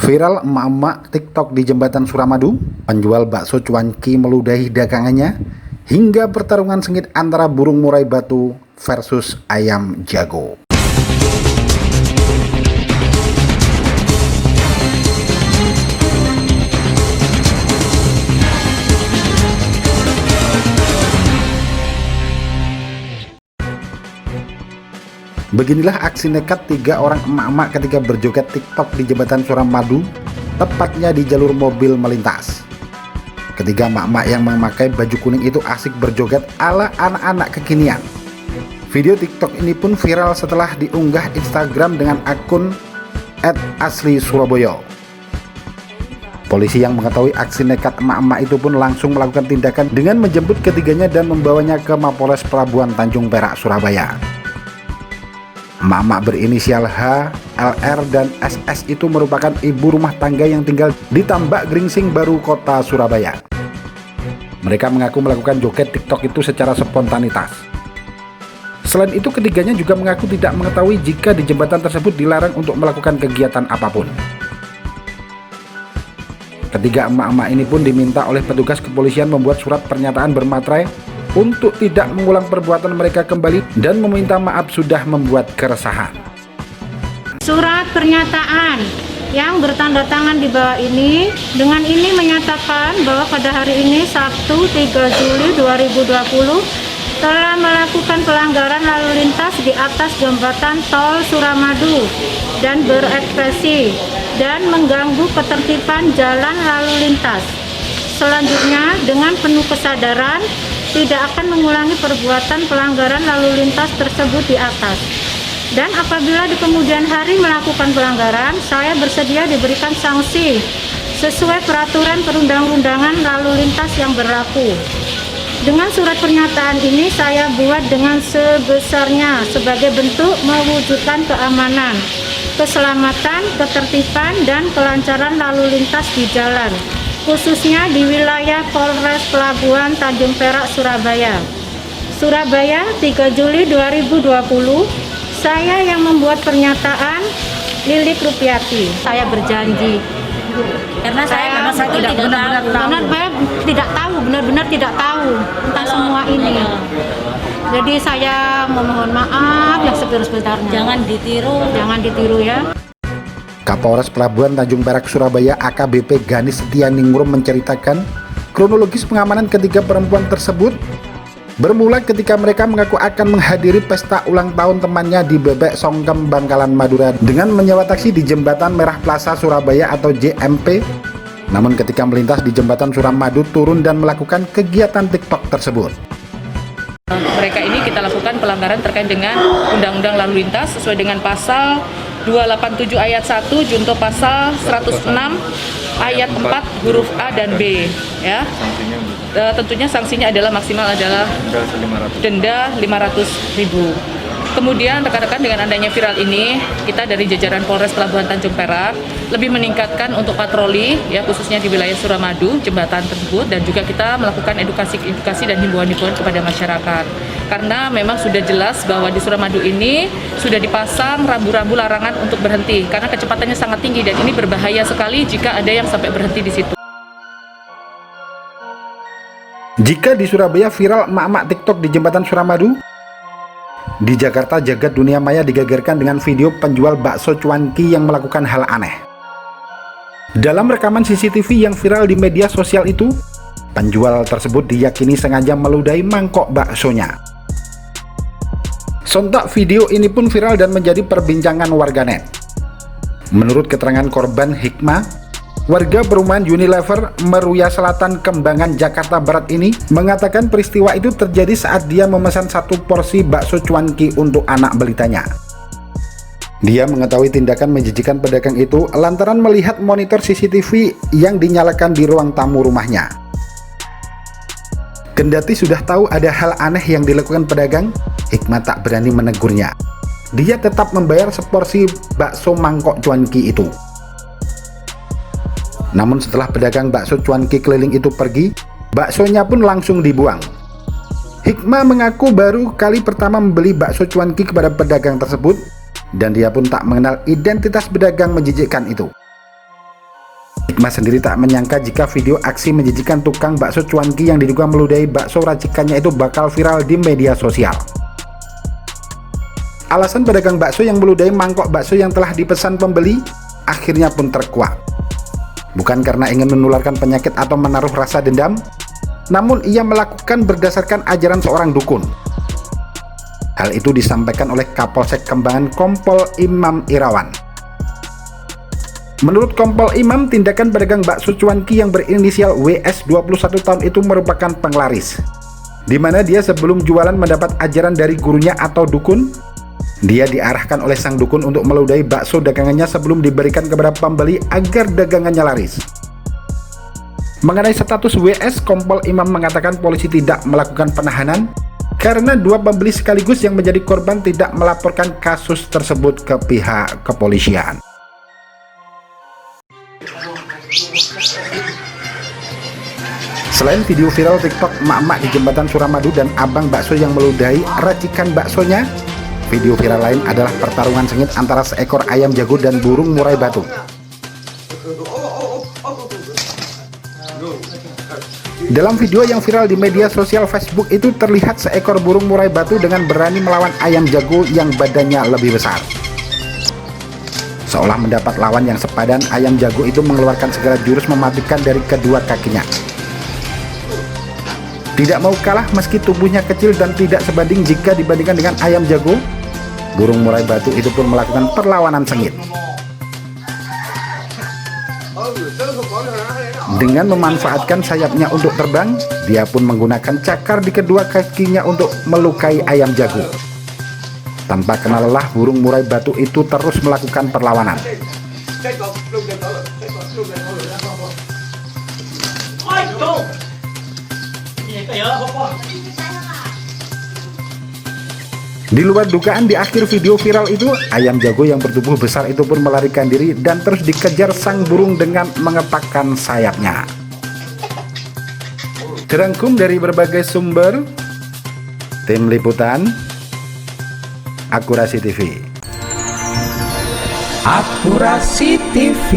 Viral emak-emak TikTok di jembatan Suramadu, penjual bakso cuanki meludahi dagangannya, hingga pertarungan sengit antara burung murai batu versus ayam jago. Beginilah aksi nekat 3 orang emak-emak ketika berjoget TikTok di jembatan Suramadu, tepatnya di jalur mobil melintas. Ketiga emak-emak yang memakai baju kuning itu asik berjoget ala anak-anak kekinian. Video TikTok ini pun viral setelah diunggah Instagram dengan akun @aslisurabaya. Polisi yang mengetahui aksi nekat emak-emak itu pun langsung melakukan tindakan dengan menjemput ketiganya dan membawanya ke Mapolres Pelabuhan Tanjung Perak, Surabaya. Emak-emak berinisial H, LR, dan SS itu merupakan ibu rumah tangga yang tinggal di Tambak Gringsing Baru, Kota Surabaya. Mereka mengaku melakukan joget TikTok itu secara spontanitas. Selain itu, ketiganya juga mengaku tidak mengetahui jika di jembatan tersebut dilarang untuk melakukan kegiatan apapun. Ketiga emak-emak ini pun diminta oleh petugas kepolisian membuat surat pernyataan bermaterai untuk tidak mengulang perbuatan mereka kembali dan meminta maaf sudah membuat keresahan. Surat pernyataan yang bertanda tangan di bawah ini dengan ini menyatakan bahwa pada hari ini Sabtu 3 Juli 2020 telah melakukan pelanggaran lalu lintas di atas jembatan tol Suramadu dan berekspresi dan mengganggu ketertiban jalan lalu lintas. Selanjutnya, dengan penuh kesadaran tidak akan mengulangi perbuatan pelanggaran lalu lintas tersebut di atas. Dan apabila di kemudian hari melakukan pelanggaran, saya bersedia diberikan sanksi sesuai peraturan perundang-undangan lalu lintas yang berlaku. Dengan surat pernyataan ini saya buat dengan sebesarnya sebagai bentuk mewujudkan keamanan, keselamatan, ketertiban, dan kelancaran lalu lintas di jalan, khususnya di wilayah Polres Pelabuhan Tanjung Perak, Surabaya. Surabaya, 3 Juli 2020. Saya yang membuat pernyataan, Lilik Rupiati. Saya berjanji karena saya tidak benar-benar tahu. Saya benar-benar tidak tahu tentang semua ini. Jadi saya memohon maaf yang sebesar-besarnya. Jangan ditiru ya. Kapolres Pelabuhan Tanjung Perak, Surabaya AKBP Ganis Setianingrum menceritakan kronologis pengamanan ketiga perempuan tersebut bermula ketika mereka mengaku akan menghadiri pesta ulang tahun temannya di Bebek Songkem, Bangkalan, Madura dengan menyewa taksi di Jembatan Merah Plaza Surabaya atau JMP. Namun ketika melintas di Jembatan Suramadu turun dan melakukan kegiatan TikTok tersebut. Mereka ini kita lakukan pelanggaran terkait dengan Undang-Undang Lalu Lintas sesuai dengan pasal 287 ayat 1 junto pasal 106 ayat 4 huruf A dan B ya. Tentunya sanksinya adalah maksimal adalah denda 500.000. Kemudian rekan-rekan dengan adanya viral ini, kita dari jajaran Polres Pelabuhan Tanjung Perak lebih meningkatkan untuk patroli ya, khususnya di wilayah Suramadu, jembatan tersebut, dan juga kita melakukan edukasi dan himbauan-himbauan kepada masyarakat. Karena memang sudah jelas bahwa di Suramadu ini sudah dipasang rambu-rambu larangan untuk berhenti karena kecepatannya sangat tinggi dan ini berbahaya sekali jika ada yang sampai berhenti di situ. Jika di Surabaya viral emak-emak TikTok di jembatan Suramadu, di Jakarta jagat dunia maya digegerkan dengan video penjual bakso cuanki yang melakukan hal aneh. Dalam rekaman CCTV yang viral di media sosial itu, penjual tersebut diyakini sengaja meludahi mangkok baksonya. Sontak video ini pun viral dan menjadi perbincangan warganet. Menurut keterangan korban Hikmah, warga perumahan Unilever Meruya Selatan, Kembangan, Jakarta Barat ini mengatakan peristiwa itu terjadi saat dia memesan 1 porsi bakso cuanki untuk anak balitanya. Dia mengetahui tindakan menjijikan pedagang itu lantaran melihat monitor CCTV yang dinyalakan di ruang tamu rumahnya. Kendati sudah tahu ada hal aneh yang dilakukan pedagang, Hikmah tak berani menegurnya. Dia tetap membayar seporsi bakso mangkok cuanki itu. Namun setelah pedagang bakso cuanki keliling itu pergi, baksonya pun langsung dibuang. Hikmah mengaku baru kali pertama membeli bakso cuanki kepada pedagang tersebut dan dia pun tak mengenal identitas pedagang menjijikkan itu. Hikmah sendiri tak menyangka jika video aksi menjijikan tukang bakso cuanki yang diduga meludahi bakso racikannya itu bakal viral di media sosial. Alasan pedagang bakso yang meludahi mangkok bakso yang telah dipesan pembeli akhirnya pun terkuak. Bukan karena ingin menularkan penyakit atau menaruh rasa dendam, namun ia melakukan berdasarkan ajaran seorang dukun. Hal itu disampaikan oleh Kapolsek Kembangan Kompol Imam Irawan. Menurut Kompol Imam, tindakan pedagang bakso cuanki yang berinisial WS 21 tahun itu merupakan penglaris, di mana dia sebelum jualan mendapat ajaran dari gurunya atau dukun. Dia diarahkan oleh sang dukun untuk meludahi bakso dagangannya sebelum diberikan kepada pembeli agar dagangannya laris. Mengenai status WS, Kompol Imam mengatakan polisi tidak melakukan penahanan karena dua pembeli sekaligus yang menjadi korban tidak melaporkan kasus tersebut ke pihak kepolisian. Selain video viral TikTok emak-emak di jembatan Suramadu dan abang bakso yang meludahi racikan baksonya, video viral lain adalah pertarungan sengit antara seekor ayam jago dan burung murai batu. Dalam video yang viral di media sosial Facebook itu terlihat seekor burung murai batu dengan berani melawan ayam jago yang badannya lebih besar. Seolah mendapat lawan yang sepadan, ayam jago itu mengeluarkan segala jurus mematikan dari kedua kakinya. Tidak mau kalah meski tubuhnya kecil dan tidak sebanding jika dibandingkan dengan ayam jago, burung murai batu itu pun melakukan perlawanan sengit. Dengan memanfaatkan sayapnya untuk terbang, dia pun menggunakan cakar di kedua kakinya untuk melukai ayam jago. Tanpa kenal lelah, burung murai batu itu terus melakukan perlawanan. Di luar dugaan, di akhir video viral itu, ayam jago yang bertubuh besar itu pun melarikan diri dan terus dikejar sang burung dengan mengepakkan sayapnya. Dirangkum dari berbagai sumber, tim liputan Akurasi TV. Akurasi TV.